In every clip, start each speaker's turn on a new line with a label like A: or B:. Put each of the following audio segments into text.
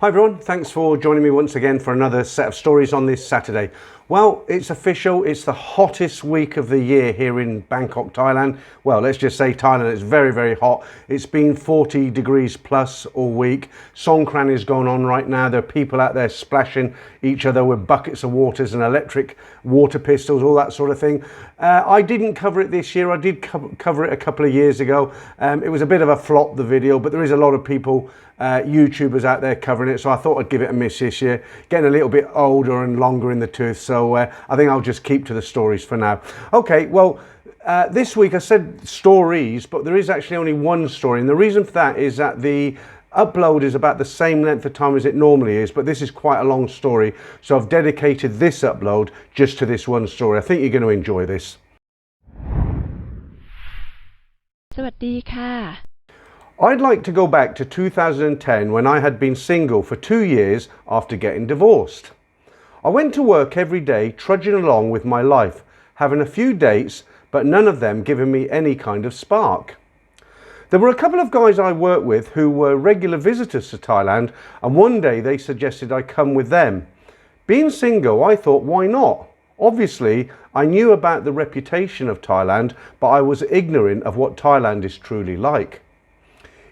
A: Hi everyone, thanks for joining me once again for another set of stories on this Saturday. Well, it's official, it's the hottest week of the year here in Bangkok, Thailand. Well, let's just say Thailand is very, very hot. It's been 40 degrees plus all week. Songkran is going on right now. There are people out there splashing each other with buckets of waters and electric water pistols, all that sort of thing. I didn't cover it this year. I did cover it a couple of years ago. It was a bit of a flop, the video, but there is a lot of people, YouTubers out there covering it, so I thought I'd give it a miss this year. Getting a little bit older and longer in the tooth, so I think I'll just keep to the stories for now. Okay, well, this week I said stories, but there is actually only one story, and the reason for that is that the upload is about the same length of time as it normally is, but this is quite a long story, so I've dedicated this upload just to this one story. I think you're going to enjoy this.
B: สวัสดีค่ะ
A: I'd like to go back to 2010 when I had been single for 2 years after getting divorced. I went to work every day trudging along with my life, having a few dates, but none of them giving me any kind of spark. There were a couple of guys I worked with who were regular visitors to Thailand, and one day they suggested I come with them. Being single, I thought, why not? Obviously, I knew about the reputation of Thailand, but I was ignorant of what Thailand is truly like.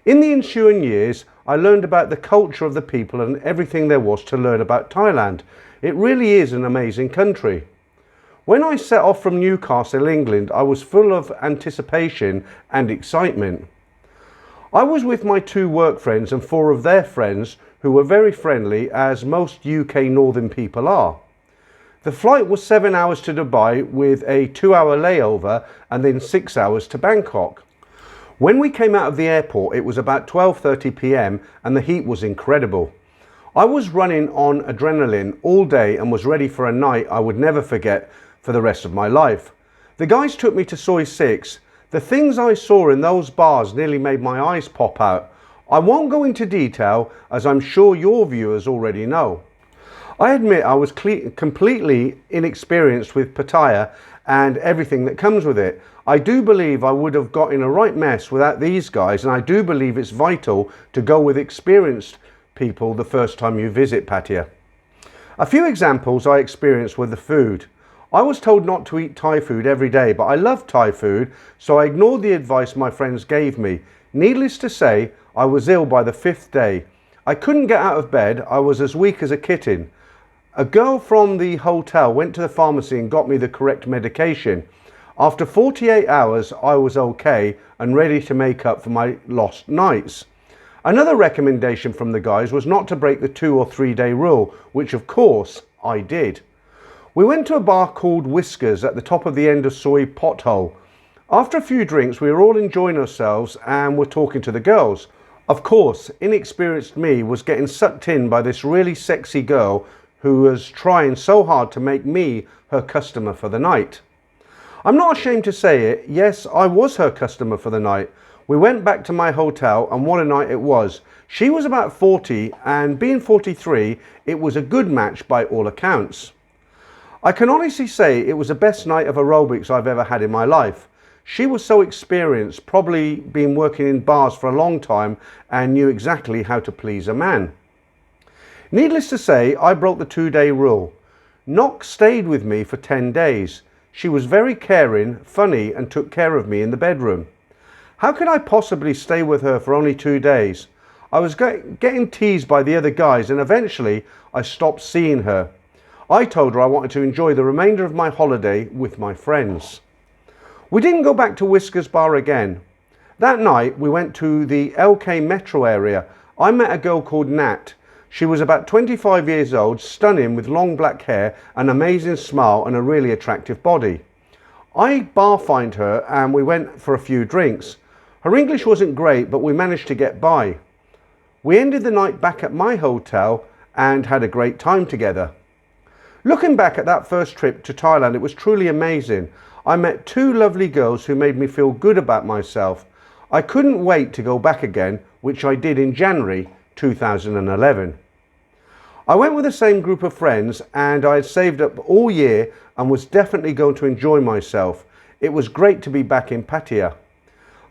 A: In the ensuing years, I learned about the culture of the people and everything there was to learn about Thailand. It really is an amazing country. When I set off from Newcastle, England, I was full of anticipation and excitement. I was with my 2 work friends and 4 of their friends who were very friendly, as most UK northern people are. The flight was 7 hours to Dubai with a 2-hour layover and then 6 hours to Bangkok. When we came out of the airport, it was about 12:30 p.m. and the heat was incredible. I was running on adrenaline all day and was ready for a night I would never forget for the rest of my life. The guys took me to Soi 6. The things I saw in those bars nearly made my eyes pop out. I won't go into detail, as I'm sure your viewers already know. I admit I was completely inexperienced with Pattaya and everything that comes with it. I do believe I would have got in a right mess without these guys, and I do believe it's vital to go with experienced people the first time you visit Pattaya. A few examples I experienced with the food. I was told not to eat Thai food every day, but I love Thai food, so I ignored the advice my friends gave me. Needless to say, I was ill by the 5th day. I couldn't get out of bed. I was as weak as a kitten. A girl from the hotel went to the pharmacy and got me the correct medication. After 48 hours, I was okay and ready to make up for my lost nights. Another recommendation from the guys was not to break the 2 or 3 day rule, which of course I did. We went to a bar called Whiskers at the top of the end of Soi Pothole. After a few drinks, we were all enjoying ourselves and were talking to the girls. Of course, inexperienced me was getting sucked in by this really sexy girl who was trying so hard to make me her customer for the night. I'm not ashamed to say it, yes, I was her customer for the night. We went back to my hotel, and what a night it was. She was about 40, and being 43, it was a good match by all accounts. I can honestly say it was the best night of aerobics I've ever had in my life. She was so experienced, probably been working in bars for a long time, and knew exactly how to please a man. Needless to say, I broke the 2-day rule. Nock stayed with me for 10 days. She was very caring, funny, and took care of me in the bedroom. How could I possibly stay with her for only 2 days? I was getting teased by the other guys, and eventually I stopped seeing her. I told her I wanted to enjoy the remainder of my holiday with my friends. We didn't go back to Whiskers Bar again. That night we went to the LK metro area. I met a girl called Nat. She was about 25 years old, stunning with long black hair, an amazing smile and a really attractive body. I bar-fined her and we went for a few drinks. Her English wasn't great, but we managed to get by. We ended the night back at my hotel and had a great time together. Looking back at that first trip to Thailand, it was truly amazing. I met 2 lovely girls who made me feel good about myself. I couldn't wait to go back again, which I did in January 2011. I went with the same group of friends, and I had saved up all year and was definitely going to enjoy myself. It was great to be back in Pattaya.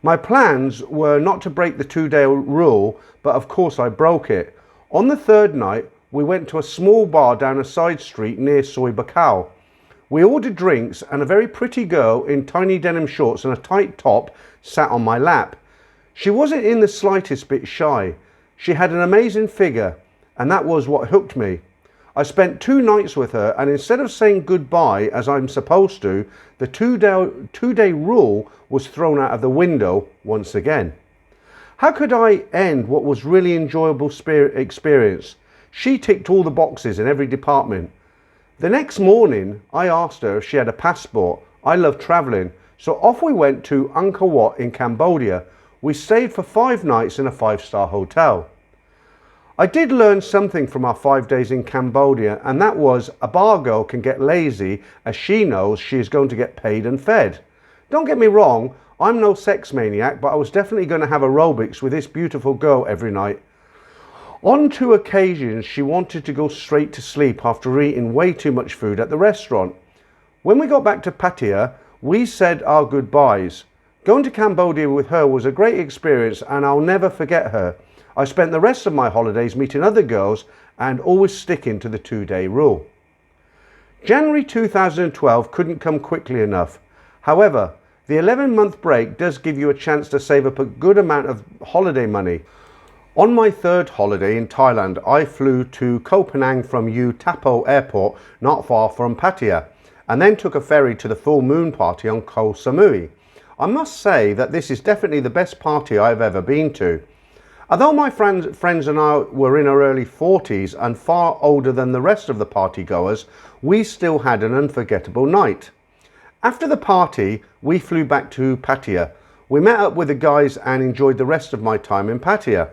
A: My plans were not to break the 2-day rule, but of course I broke it. On the third night, we went to a small bar down a side street near Soi Buakhao. We ordered drinks and a very pretty girl in tiny denim shorts and a tight top sat on my lap. She wasn't in the slightest bit shy. She had an amazing figure, and that was what hooked me. I spent 2 nights with her, and instead of saying goodbye as I'm supposed to, the two-day rule was thrown out of the window once again. How could I end what was really enjoyable experience? She ticked all the boxes in every department. The next morning, I asked her if she had a passport. I love travelling, so off we went to Angkor Wat in Cambodia. We stayed for 5 nights in a 5-star hotel. I did learn something from our 5 days in Cambodia, and that was a bar girl can get lazy as she knows she is going to get paid and fed. Don't get me wrong, I'm no sex maniac, but I was definitely going to have aerobics with this beautiful girl every night. On 2 occasions, she wanted to go straight to sleep after eating way too much food at the restaurant. When we got back to Pattaya, we said our goodbyes. Going to Cambodia with her was a great experience, and I'll never forget her. I spent the rest of my holidays meeting other girls and always sticking to the 2-day rule. January 2012 couldn't come quickly enough. However, the 11-month break does give you a chance to save up a good amount of holiday money. On my 3rd holiday in Thailand, I flew to Koh Phangan from U Tapo Airport, not far from Pattaya, and then took a ferry to the full moon party on Koh Samui. I must say that this is definitely the best party I've ever been to. Although my friends and I were in our early 40s and far older than the rest of the party goers, we still had an unforgettable night. After the party, we flew back to Pattaya. We met up with the guys and enjoyed the rest of my time in Pattaya.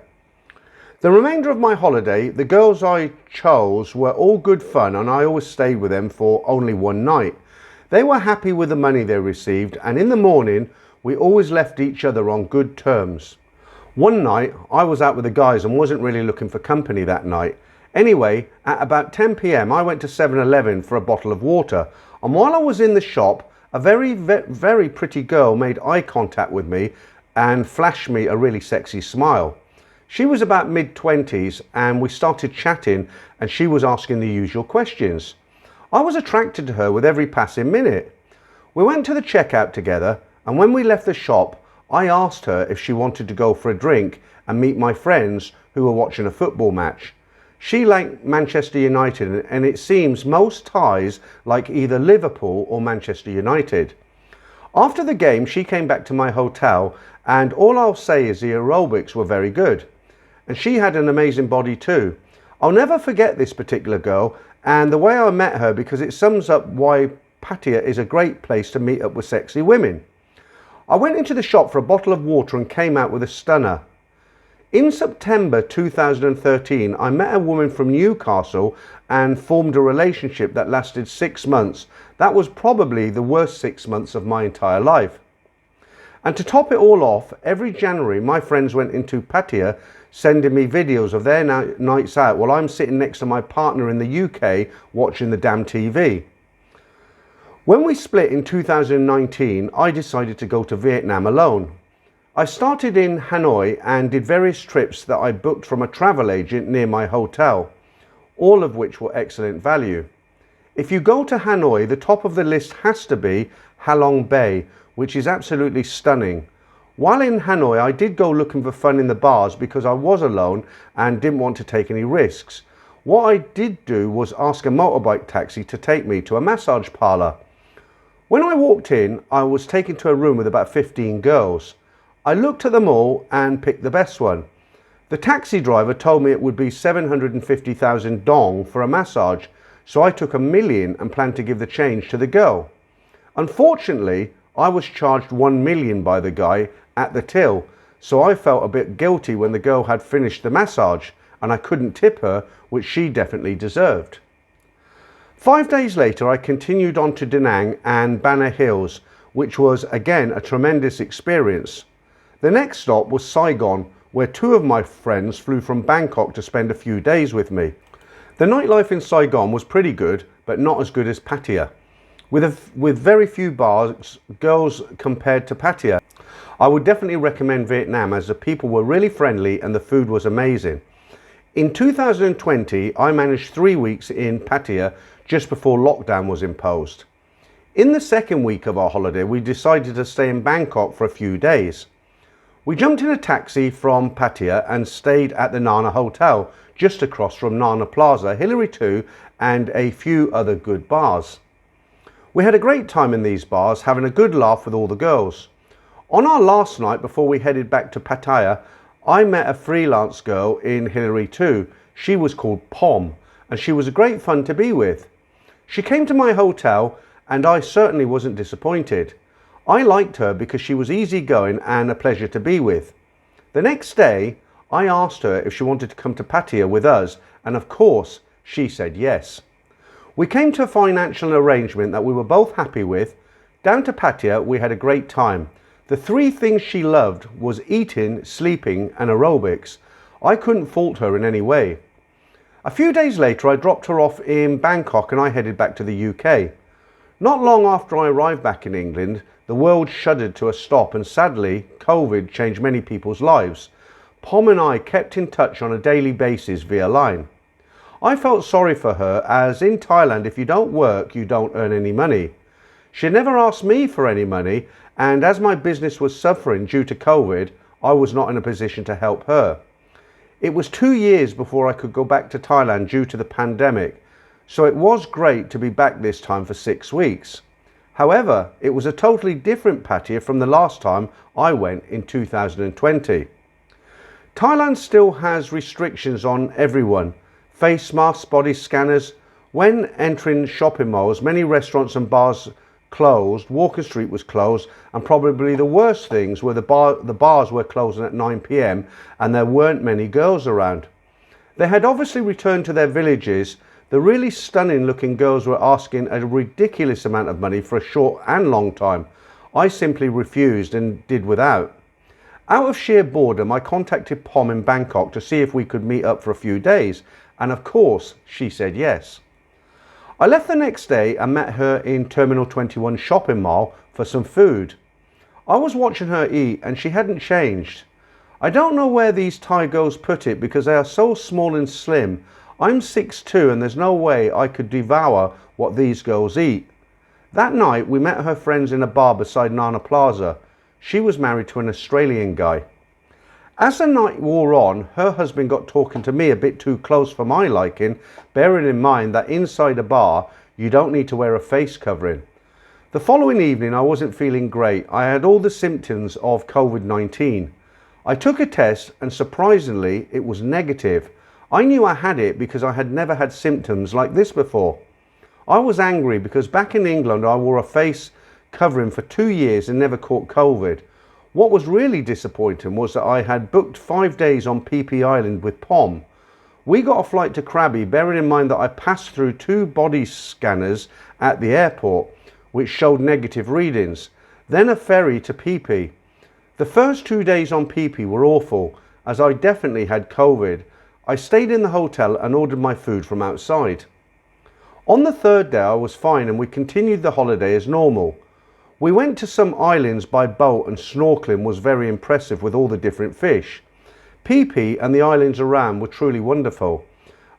A: The remainder of my holiday, the girls I chose were all good fun, and I always stayed with them for only 1 night. They were happy with the money they received, and in the morning, we always left each other on good terms. One night, I was out with the guys and wasn't really looking for company that night. Anyway, at about 10 p.m, I went to 7-Eleven for a bottle of water, and while I was in the shop, a very pretty girl made eye contact with me and flashed me a really sexy smile. She was about mid-20s, and we started chatting, and she was asking the usual questions. I was attracted to her with every passing minute. We went to the checkout together, and when we left the shop, I asked her if she wanted to go for a drink and meet my friends who were watching a football match. She liked Manchester United, and it seems most Thais like either Liverpool or Manchester United. After the game, she came back to my hotel, and all I'll say is the aerobics were very good. And she had an amazing body too. I'll never forget this particular girl and the way I met her, because it sums up why Pattaya is a great place to meet up with sexy women. I went into the shop for a bottle of water and came out with a stunner. In September 2013, I met a woman from Newcastle and formed a relationship that lasted 6 months. That was probably the worst 6 months of my entire life. And to top it all off, every January my friends went into Pattaya sending me videos of their nights out while I'm sitting next to my partner in the UK watching the damn TV. When we split in 2019, I decided to go to Vietnam alone. I started in Hanoi and did various trips that I booked from a travel agent near my hotel, all of which were excellent value. If you go to Hanoi, the top of the list has to be Halong Bay, which is absolutely stunning. While in Hanoi, I did go looking for fun in the bars because I was alone and didn't want to take any risks. What I did do was ask a motorbike taxi to take me to a massage parlour. When I walked in, I was taken to a room with about 15 girls. I looked at them all and picked the best one. The taxi driver told me it would be 750,000 dong for a massage, so I took $1 million and planned to give the change to the girl. Unfortunately, I was charged $1 million by the guy at the till, so I felt a bit guilty when the girl had finished the massage and I couldn't tip her, which she definitely deserved. 5 days later, I continued on to Da Nang and Banner Hills, which was again a tremendous experience. The next stop was Saigon, where 2 of my friends flew from Bangkok to spend a few days with me. The nightlife in Saigon was pretty good, but not as good as Pattaya. With very few bars, girls compared to Pattaya. I would definitely recommend Vietnam as the people were really friendly and the food was amazing. In 2020, I managed 3 weeks in Pattaya just before lockdown was imposed. In the second week of our holiday, we decided to stay in Bangkok for a few days. We jumped in a taxi from Pattaya and stayed at the Nana Hotel, just across from Nana Plaza, Hillary 2 and a few other good bars. We had a great time in these bars, having a good laugh with all the girls. On our last night before we headed back to Pattaya, I met a freelance girl in Hillary 2. She was called Pom, and she was a great fun to be with. She came to my hotel and I certainly wasn't disappointed. I liked her because she was easygoing and a pleasure to be with. The next day, I asked her if she wanted to come to Pattaya with us, and of course, she said yes. We came to a financial arrangement that we were both happy with. Down to Pattaya, we had a great time. The 3 things she loved was eating, sleeping and aerobics. I couldn't fault her in any way. A few days later, I dropped her off in Bangkok and I headed back to the UK. Not long after I arrived back in England, the world shuddered to a stop and sadly, COVID changed many people's lives. Pom and I kept in touch on a daily basis via line. I felt sorry for her as in Thailand, if you don't work, you don't earn any money. She never asked me for any money, and as my business was suffering due to COVID, I was not in a position to help her. It was 2 years before I could go back to Thailand due to the pandemic, so it was great to be back this time for 6 weeks. However, it was a totally different Pattaya from the last time I went in 2020. Thailand still has restrictions on everyone. Face masks, body scanners. When entering shopping malls, many restaurants and bars closed. Walker Street was closed, and probably the worst things were the bars were closing at 9 p.m. and there weren't many girls around. They had obviously returned to their villages. The really stunning looking girls were asking a ridiculous amount of money for a short and long time. I simply refused and did without. Out of sheer boredom, I contacted Pom in Bangkok to see if we could meet up for a few days, and of course, she said yes. I left the next day and met her in Terminal 21 shopping mall for some food. I was watching her eat and she hadn't changed. I don't know where these Thai girls put it because they are so small and slim. I'm 6'2" and there's no way I could devour what these girls eat. That night we met her friends in a bar beside Nana Plaza. She was married to an Australian guy. As the night wore on, her husband got talking to me a bit too close for my liking, bearing in mind that inside a bar you don't need to wear a face covering. The following evening I wasn't feeling great. I had all the symptoms of COVID-19. I took a test and surprisingly it was negative. I knew I had it because I had never had symptoms like this before. I was angry because back in England I wore a face covering for 2 years and never caught COVID. What was really disappointing was that I had booked 5 days on PP Island with Pom. We got a flight to Krabi, bearing in mind that I passed through 2 body scanners at the airport, which showed negative readings, then a ferry to PP. The first 2 days on PP were awful, as I definitely had COVID. I stayed in the hotel and ordered my food from outside. On the 3rd day I was fine and we continued the holiday as normal. We went to some islands by boat and snorkeling was very impressive with all the different fish. PP and the islands around were truly wonderful,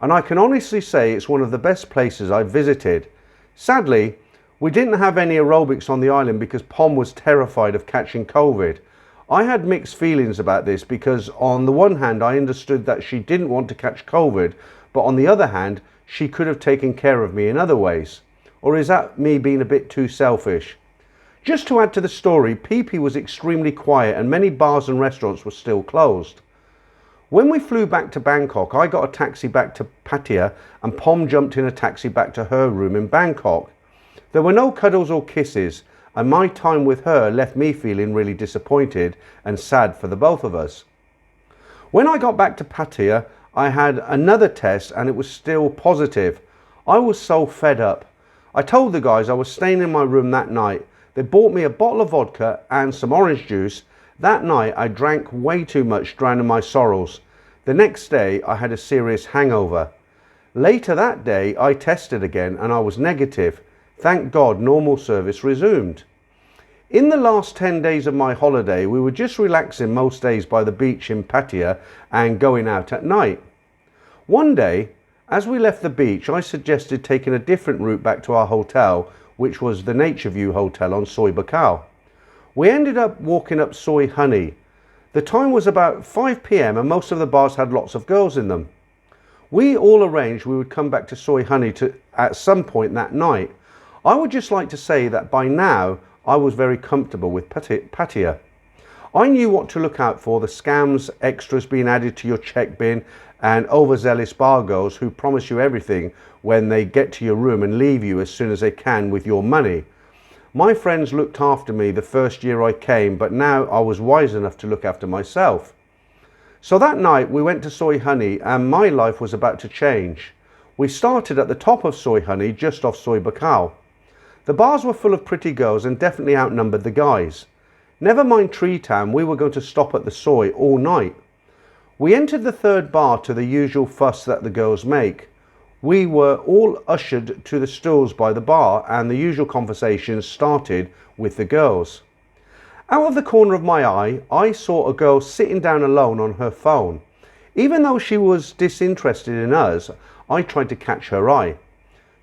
A: and I can honestly say it's one of the best places I've visited. Sadly, we didn't have any aerobics on the island because Pom was terrified of catching COVID. I had mixed feelings about this because on the one hand I understood that she didn't want to catch COVID, but on the other hand she could have taken care of me in other ways. Or is that me being a bit too selfish? Just to add to the story, PP was extremely quiet and many bars and restaurants were still closed. When we flew back to Bangkok, I got a taxi back to Pattaya and Pom jumped in a taxi back to her room in Bangkok. There were no cuddles or kisses, and my time with her left me feeling really disappointed and sad for the both of us. When I got back to Pattaya, I had another test and it was still positive. I was so fed up. I told the guys I was staying in my room that night. They bought me a bottle of vodka and some orange juice. That night I drank way too much, drowning my sorrows. The next day I had a serious hangover. Later that day I tested again and I was negative. Thank God normal service resumed. In the last 10 days of my holiday we were just relaxing most days by the beach in Pattaya and going out at night. One day, as we left the beach, I suggested taking a different route back to our hotel, which was the Nature View Hotel on Soi Buakhao. We ended up walking up Soi Honey. The time was about 5 p.m. and most of the bars had lots of girls in them. We all arranged we would come back to Soi Honey at some point that night. I would just like to say that by now I was very comfortable with Pattaya. I knew what to look out for: the scams, extras being added to your check bin, and overzealous bar girls who promise you everything when they get to your room and leave you as soon as they can with your money. My friends looked after me the first year I came, but now I was wise enough to look after myself. So that night we went to Soi Honey and my life was about to change. We started at the top of Soi Honey, just off Soi Buakhao. The bars were full of pretty girls and definitely outnumbered the guys. Never mind Tree Town, we were going to stop at the Soi all night. We entered the third bar to the usual fuss that the girls make. We were all ushered to the stools by the bar and the usual conversations started with the girls. Out of the corner of my eye, I saw a girl sitting down alone on her phone. Even though she was disinterested in us, I tried to catch her eye.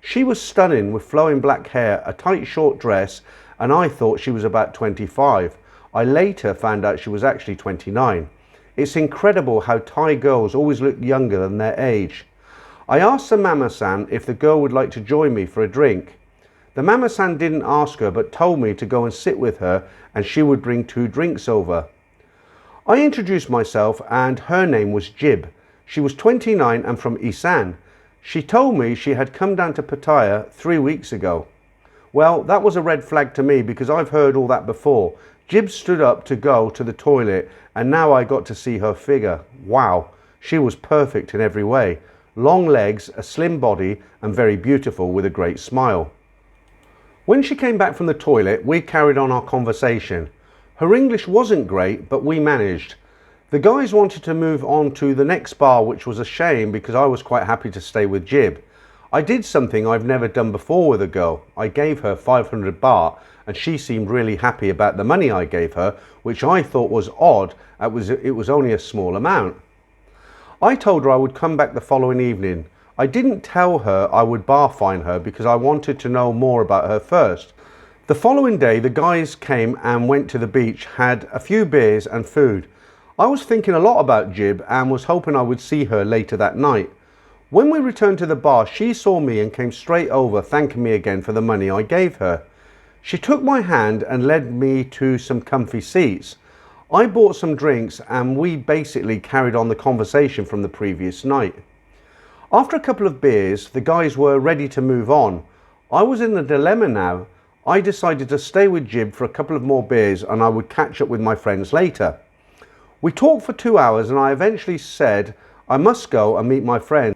A: She was stunning with flowing black hair, a tight short dress, and I thought she was about 25. I later found out she was actually 29. It's incredible how Thai girls always look younger than their age. I asked the Mama-san if the girl would like to join me for a drink. The Mama-san didn't ask her but told me to go and sit with her and she would bring 2 drinks over. I introduced myself and her name was Jib. She was 29 and from Isan. She told me she had come down to Pattaya 3 weeks ago. Well, that was a red flag to me because I've heard all that before. Jib stood up to go to the toilet and now I got to see her figure. Wow, she was perfect in every way. Long legs, a slim body and very beautiful with a great smile. When she came back from the toilet, we carried on our conversation. Her English wasn't great, but we managed. The guys wanted to move on to the next bar, which was a shame because I was quite happy to stay with Jib. I did something I've never done before with a girl. I gave her 500 baht and she seemed really happy about the money I gave her, which I thought was odd. It was only a small amount. I told her I would come back the following evening. I didn't tell her I would bar fine her because I wanted to know more about her first. The following day the guys came and went to the beach, had a few beers and food. I was thinking a lot about Jib and was hoping I would see her later that night. When we returned to the bar, she saw me and came straight over thanking me again for the money I gave her. She took my hand and led me to some comfy seats. I bought some drinks and we basically carried on the conversation from the previous night. After a couple of beers, the guys were ready to move on. I was in a dilemma now. I decided to stay with Jib for a couple of more beers and I would catch up with my friends later. We talked for 2 hours and I eventually said I must go and meet my friend.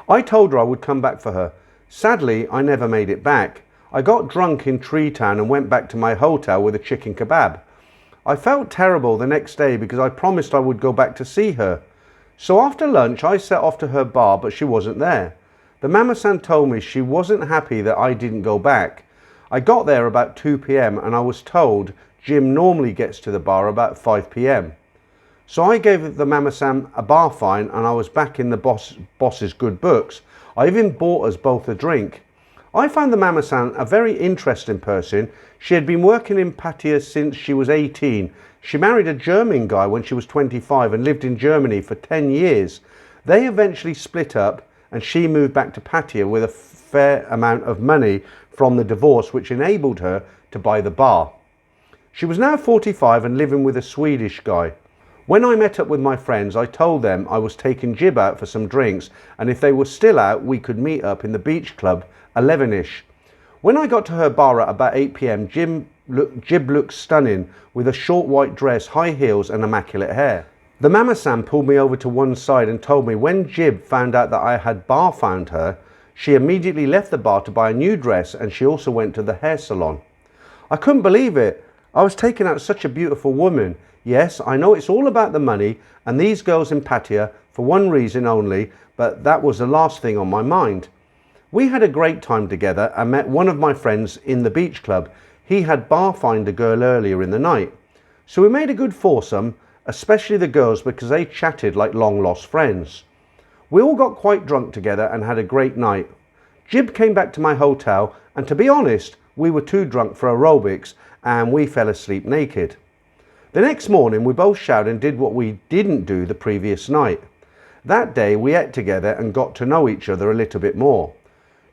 A: I told her I would come back for her. Sadly, I never made it back. I got drunk in Tree Town and went back to my hotel with a chicken kebab. I felt terrible the next day because I promised I would go back to see her. So after lunch I set off to her bar but she wasn't there. The Mama-san told me she wasn't happy that I didn't go back. I got there about 2 p.m. and I was told Jim normally gets to the bar about 5 p.m. So I gave the Mama-san a bar fine and I was back in the boss's good books. I even bought us both a drink. I found the Mama-san a very interesting person. She had been working in Pattaya since she was 18. She married a German guy when she was 25 and lived in Germany for 10 years. They eventually split up and she moved back to Pattaya with a fair amount of money from the divorce, which enabled her to buy the bar. She was now 45 and living with a Swedish guy. When I met up with my friends, I told them I was taking Jib out for some drinks and if they were still out, we could meet up in the beach club 11ish. When I got to her bar at about 8 p.m, Jib looked stunning with a short white dress, high heels and immaculate hair. The Mama-san pulled me over to one side and told me when Jib found out that I had bar found her, she immediately left the bar to buy a new dress and she also went to the hair salon. I couldn't believe it. I was taking out such a beautiful woman. Yes, I know it's all about the money and these girls in Pattaya for one reason only, but that was the last thing on my mind. We had a great time together and met one of my friends in the beach club. He had bar fined a girl earlier in the night. So we made a good foursome, especially the girls because they chatted like long lost friends. We all got quite drunk together and had a great night. Jib came back to my hotel, and to be honest, we were too drunk for aerobics and we fell asleep naked. The next morning we both showered and did what we didn't do the previous night. That day we ate together and got to know each other a little bit more.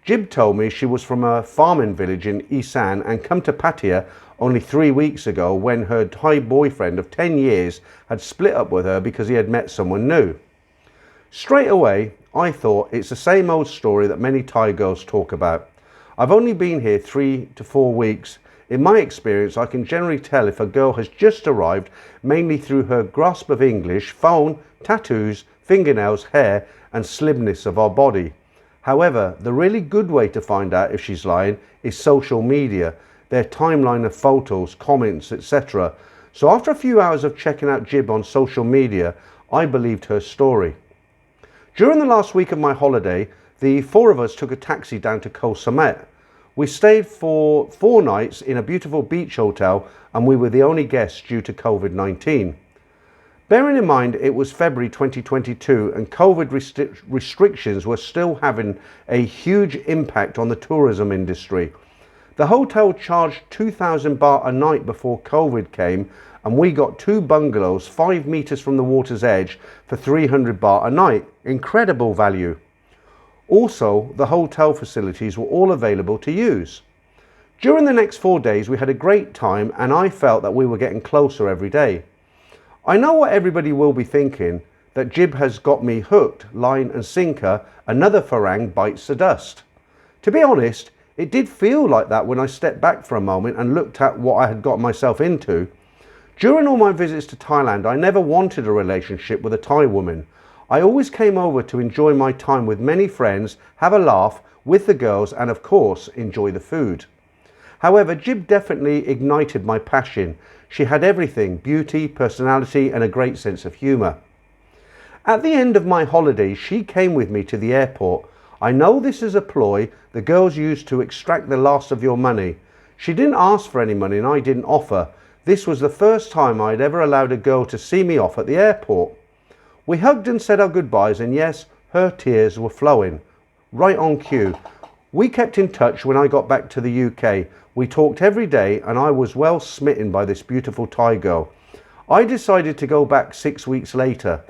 A: Jib told me she was from a farming village in Isan and come to Pattaya only 3 weeks ago when her Thai boyfriend of 10 years had split up with her because he had met someone new. Straight away, I thought it's the same old story that many Thai girls talk about. I've only been here 3 to 4 weeks. In my experience, I can generally tell if a girl has just arrived mainly through her grasp of English, phone, tattoos, fingernails, hair and slimness of our body. However, the really good way to find out if she's lying is social media, their timeline of photos, comments, etc. So after a few hours of checking out Jib on social media, I believed her story. During the last week of my holiday, the 4 of us took a taxi down to Koh Samet. We stayed for 4 nights in a beautiful beach hotel and we were the only guests due to COVID-19. Bearing in mind it was February 2022 and COVID restrictions were still having a huge impact on the tourism industry. The hotel charged 2,000 baht a night before COVID came, and we got 2 bungalows 5 meters from the water's edge for 300 baht a night. Incredible value. Also, the hotel facilities were all available to use. During the next 4 days we had a great time and I felt that we were getting closer every day. I know what everybody will be thinking, that Jib has got me hooked, line and sinker, another Farang bites the dust. To be honest, it did feel like that when I stepped back for a moment and looked at what I had got myself into. During all my visits to Thailand, I never wanted a relationship with a Thai woman. I always came over to enjoy my time with many friends, have a laugh with the girls and of course enjoy the food. However, Jib definitely ignited my passion. She had everything, beauty, personality and a great sense of humour. At the end of my holiday, she came with me to the airport. I know this is a ploy the girls use to extract the last of your money. She didn't ask for any money and I didn't offer. This was the first time I'd ever allowed a girl to see me off at the airport. We hugged and said our goodbyes and yes, her tears were flowing. Right on cue. We kept in touch when I got back to the UK. We talked every day and I was well smitten by this beautiful Thai girl. I decided to go back 6 weeks later.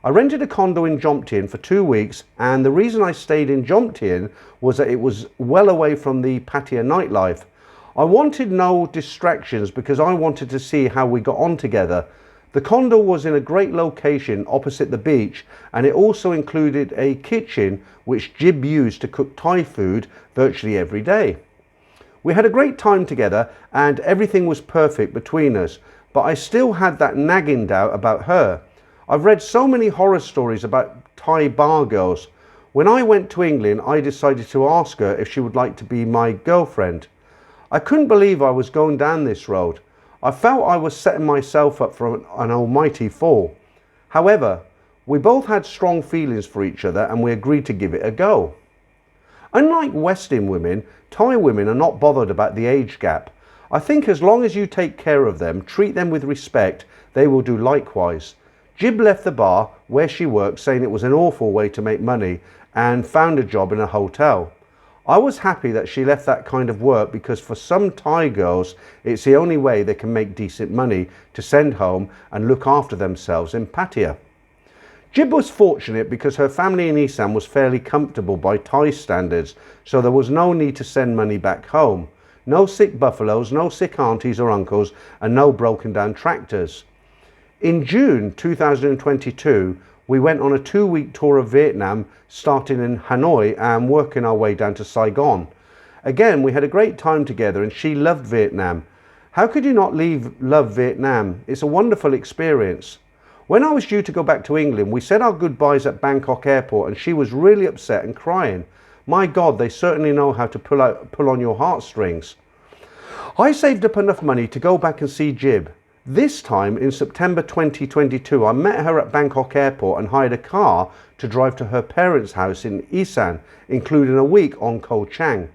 A: I rented a condo in Jomtien for 2 weeks and the reason I stayed in Jomtien was that it was well away from the Pattaya nightlife. I wanted no distractions because I wanted to see how we got on together. The condo was in a great location opposite the beach and it also included a kitchen which Jib used to cook Thai food virtually every day. We had a great time together and everything was perfect between us, but I still had that nagging doubt about her. I've read so many horror stories about Thai bar girls. When I went to England, I decided to ask her if she would like to be my girlfriend. I couldn't believe I was going down this road. I felt I was setting myself up for an almighty fall. However, we both had strong feelings for each other and we agreed to give it a go. Unlike Western women, Thai women are not bothered about the age gap. I think as long as you take care of them, treat them with respect, they will do likewise. Jib left the bar where she worked saying it was an awful way to make money and found a job in a hotel. I was happy that she left that kind of work because for some Thai girls it's the only way they can make decent money to send home and look after themselves in Pattaya. Jib was fortunate because her family in Isan was fairly comfortable by Thai standards, so there was no need to send money back home. No sick buffaloes, no sick aunties or uncles and no broken down tractors. In June 2022, we went on a 2-week tour of Vietnam, starting in Hanoi and working our way down to Saigon. Again, we had a great time together and she loved Vietnam. How could you not love Vietnam? It's a wonderful experience. When I was due to go back to England, we said our goodbyes at Bangkok airport and she was really upset and crying. My God, they certainly know how to pull on your heartstrings. I saved up enough money to go back and see Jib. This time in September 2022, I met her at Bangkok airport and hired a car to drive to her parents' house in Isan, including a week on Koh Chang.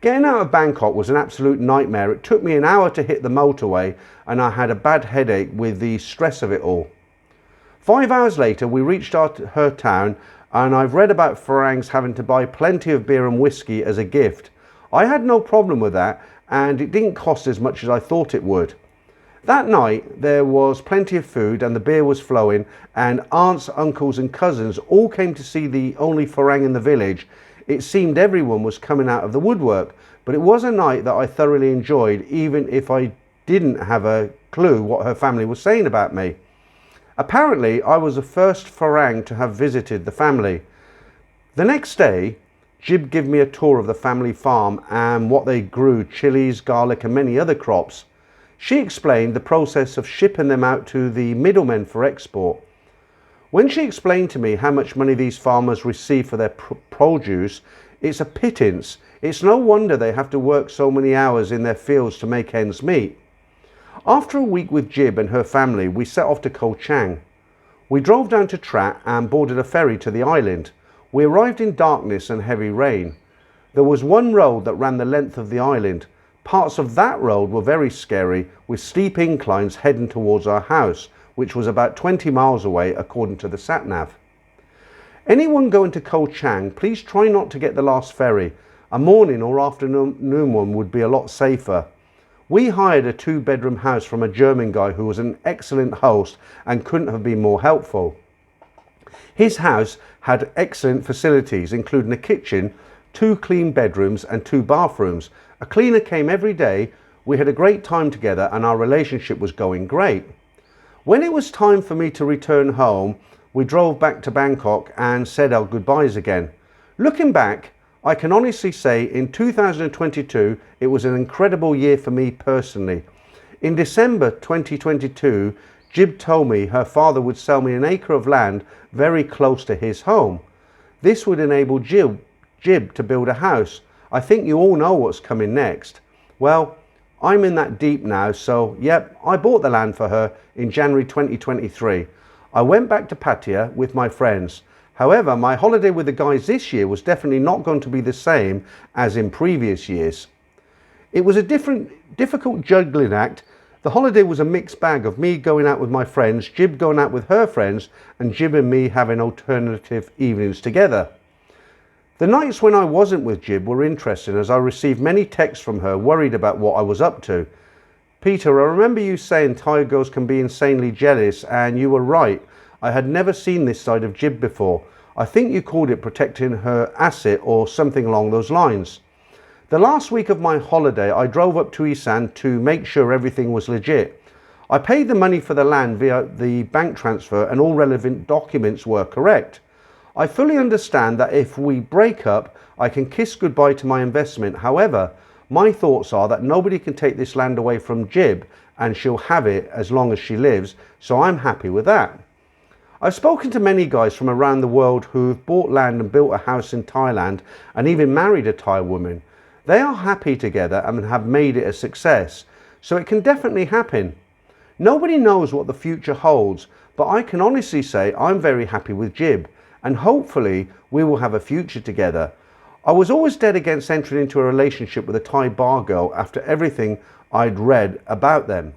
A: Getting out of Bangkok was an absolute nightmare. It took me an hour to hit the motorway and I had a bad headache with the stress of it all. 5 hours later, we reached her town and I've read about Farangs having to buy plenty of beer and whiskey as a gift. I had no problem with that, and it didn't cost as much as I thought it would. That night there was plenty of food and the beer was flowing, and aunts, uncles and cousins all came to see the only Farang in the village. It seemed everyone was coming out of the woodwork, but it was a night that I thoroughly enjoyed, even if I didn't have a clue what her family was saying about me. Apparently I was the first Farang to have visited the family. The next day, Jib gave me a tour of the family farm and what they grew, chilies, garlic and many other crops. She explained the process of shipping them out to the middlemen for export. When she explained to me how much money these farmers receive for their produce, it's a pittance. It's no wonder they have to work so many hours in their fields to make ends meet. After a week with Jib and her family, we set off to Koh Chang. We drove down to Trat and boarded a ferry to the island. We arrived in darkness and heavy rain. There was one road that ran the length of the island. Parts of that road were very scary, with steep inclines heading towards our house, which was about 20 miles away according to the sat-nav. Anyone going to Koh Chang, please try not to get the last ferry. A morning or afternoon one would be a lot safer. We hired a 2-bedroom house from a German guy who was an excellent host and couldn't have been more helpful. His house had excellent facilities, including a kitchen, 2 clean bedrooms and 2 bathrooms. A cleaner came every day. We had a great time together and our relationship was going great. When it was time for me to return home, we drove back to Bangkok and said our goodbyes again. Looking back, I can honestly say in 2022, it was an incredible year for me personally. In December 2022, Jib told me her father would sell me an acre of land very close to his home. This would enable Jib to build a house. I think you all know what's coming next. Well, I'm in that deep now, so yep, I bought the land for her in January 2023. I went back to Pattaya with my friends. However, my holiday with the guys this year was definitely not going to be the same as in previous years. It was a difficult juggling act. The holiday was a mixed bag of me going out with my friends, Jib going out with her friends, and Jib and me having alternative evenings together. The nights when I wasn't with Jib were interesting, as I received many texts from her worried about what I was up to. Peter, I remember you saying Thai girls can be insanely jealous, and you were right. I had never seen this side of Jib before. I think you called it protecting her asset or something along those lines. The last week of my holiday, I drove up to Isan to make sure everything was legit. I paid the money for the land via the bank transfer and all relevant documents were correct. I fully understand that if we break up, I can kiss goodbye to my investment. However, my thoughts are that nobody can take this land away from Jib and she'll have it as long as she lives, so I'm happy with that. I've spoken to many guys from around the world who've bought land and built a house in Thailand and even married a Thai woman. They are happy together and have made it a success, so it can definitely happen. Nobody knows what the future holds, but I can honestly say I'm very happy with Jib, and hopefully we will have a future together. I was always dead against entering into a relationship with a Thai bar girl after everything I'd read about them.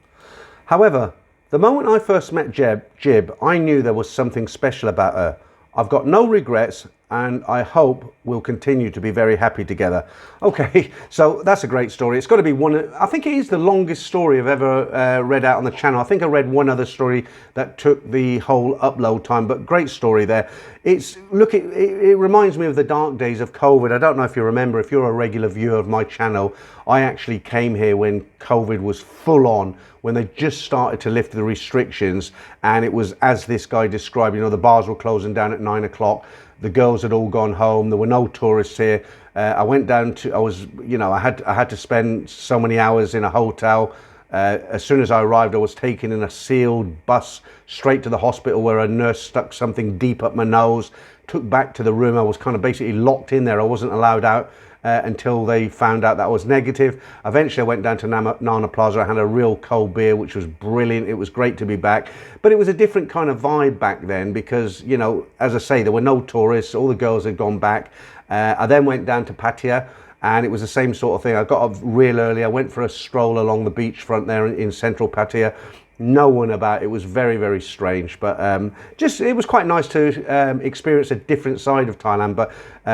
A: However, the moment I first met Jib, I knew there was something special about her. I've got no regrets and I hope we'll continue to be very happy together. Okay, so that's a great story. It's got to be I think it is the longest story I've ever read out on the channel. I think I read one other story that took the whole upload time, but great story there. It reminds me of the dark days of COVID. I don't know if you remember, if you're a regular viewer of my channel, I actually came here when COVID was full on, when they just started to lift the restrictions, and it was as this guy described, you know, the bars were closing down at 9 o'clock. The girls had all gone home. There were no tourists here. I went down to, I had to spend so many hours in a hotel. As soon as I arrived, I was taken in a sealed bus straight to the hospital where a nurse stuck something deep up my nose, took back to the room. I was kind of basically locked in there. I wasn't allowed out until they found out that I was negative. Eventually I went down to Nana Plaza. I had a real cold beer, which was brilliant. It was great to be back, but it was a different kind of vibe back then because, you know, as I say, there were no tourists. All the girls had gone back. I then went down to Pattaya and it was the same sort of thing. I got up real early. I went for a stroll along the beachfront there in central Pattaya. no one about. It was very, very strange, but just it was quite nice to experience a different side of Thailand. But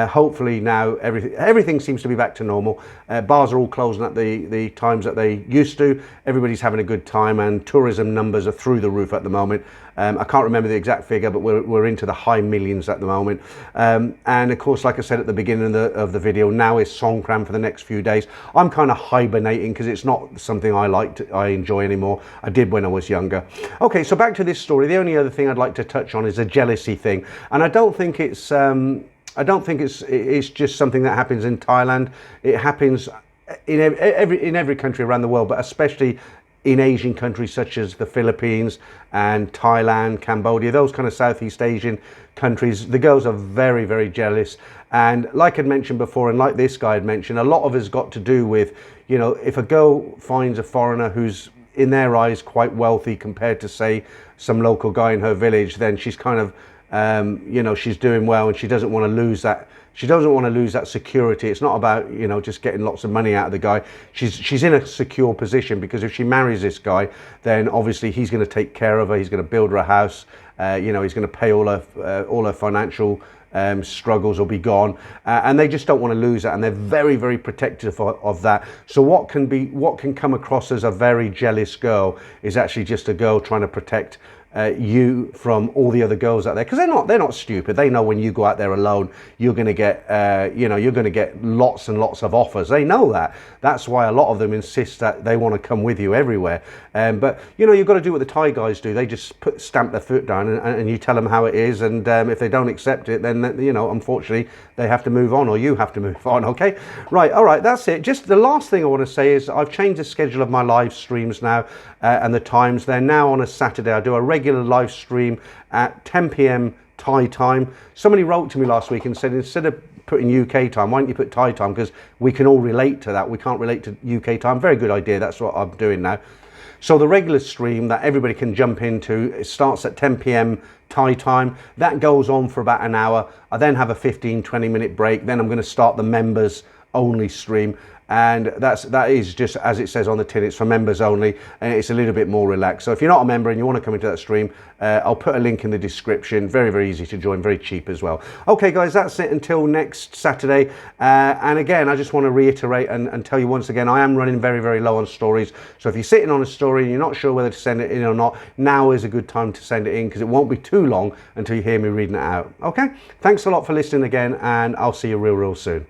A: hopefully now everything seems to be back to normal. Bars are all closing at the times that they used to. Everybody's having a good time, and tourism numbers are through the roof at the moment. I can't remember the exact figure, but we're into the high millions at the moment. And of course, like I said at the beginning of the video, now is Songkran for the next few days. I'm kind of hibernating because it's not something I enjoy anymore. I did when I was younger. Okay, so back to this story. The only other thing I'd like to touch on is a jealousy thing, and I don't think it's just something that happens in Thailand. It happens in every country around the world, but especially in Asian countries such as the Philippines and Thailand, Cambodia, those kind of Southeast Asian countries. The girls are very, very jealous. And like I'd mentioned before, and like this guy had mentioned, a lot of it's got to do with, you know, if a girl finds a foreigner who's in their eyes quite wealthy compared to, say, some local guy in her village, then she's kind of, you know, she's doing well, and she doesn't want to lose that. She doesn't want to lose that security. It's not about, you know, just getting lots of money out of the guy. She's in a secure position, because if she marries this guy, then obviously he's going to take care of her. He's going to build her a house. You know, he's going to pay all her financial struggles will be gone, and they just don't want to lose that, and they're very, very protective of that. So what can come across as a very jealous girl is actually just a girl trying to protect you from all the other girls out there, because they're not stupid. They know when you go out there alone, you're going to get you know, you're going to get lots and lots of offers. They know that. That's why a lot of them insist that they want to come with you everywhere. But you know, you've got to do what the Thai guys do. They just stamp their foot down, and you tell them how it is, and if they don't accept it, then, you know, unfortunately they have to move on, or you have to move on. Okay, right, all right, that's it. Just the last thing I want to say is I've changed the schedule of my live streams now, and the times. They're now on a Saturday. I do a regular live stream at 10 p.m. Thai time. Somebody wrote to me last week and said, instead of putting UK time, why don't you put Thai time, because we can all relate to that. We can't relate to UK time. Very good idea. That's what I'm doing now. So the regular stream that everybody can jump into, it starts at 10 p.m. Thai time. That goes on for about an hour. I then have a 15-20 minute break. Then I'm going to start the members only stream, and that is just as it says on the tin. It's for members only, and it's a little bit more relaxed. So if you're not a member and you want to come into that stream, I'll put a link in the description. Very, very easy to join, very cheap as well. Okay guys, that's it until next Saturday. And again, I just want to reiterate and tell you once again, I am running very, very low on stories. So if you're sitting on a story and you're not sure whether to send it in or not, now is a good time to send it in, because it won't be too long until you hear me reading it out. Okay, thanks a lot for listening again, and I'll see you real soon.